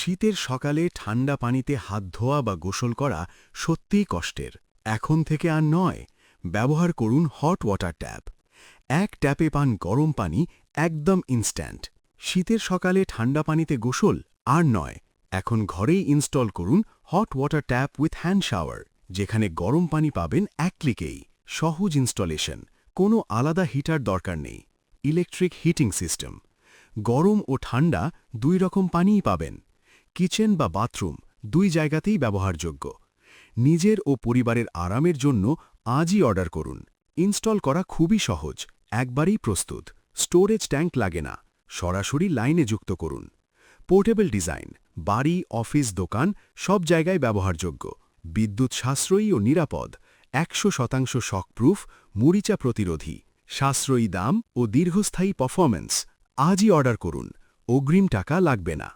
শীতের সকালে ঠান্ডা পানিতে হাত ধোয়া বা গোসল করা সত্যিই কষ্টের। এখন থেকে আর নয়, ব্যবহার করুন হট ওয়াটার ট্যাপ। এক ট্যাপে পান গরম পানি, একদম ইনস্ট্যান্ট। শীতের সকালে ঠান্ডা পানিতে গোসল আর নয়, এখন ঘরেই ইনস্টল করুন hot water tap with hand shower, যেখানে গরম পানি পাবেন এক ক্লিকেই। সহজ ইনস্টলেশন, কোনো আলাদা হিটার দরকার নেই। ইলেকট্রিক হিটিং সিস্টেম, গরম ও ঠান্ডা দুই রকম পানিই পাবেন। কিচেন বা বাথরুম দুই জায়গাতেই ব্যবহারযোগ্য। নিজের ও পরিবারের আরামের জন্য আজই অর্ডার করুন। ইনস্টল করা খুবই সহজ, একবারেই প্রস্তুত। স্টোরেজ ট্যাঙ্ক লাগে না, সরাসরি লাইনে যুক্ত করুন। পোর্টেবল ডিজাইন, বাড়ি, অফিস, দোকান সব জায়গায় ব্যবহারযোগ্য। বিদ্যুৎ সাশ্রয়ী ও নিরাপদ, 100% শকপ্রুফ, মরিচা প্রতিরোধী। সাশ্রয়ী দাম ও দীর্ঘস্থায়ী পারফরম্যান্স। আজই অর্ডার করুন, অগ্রিম টাকা লাগবে না।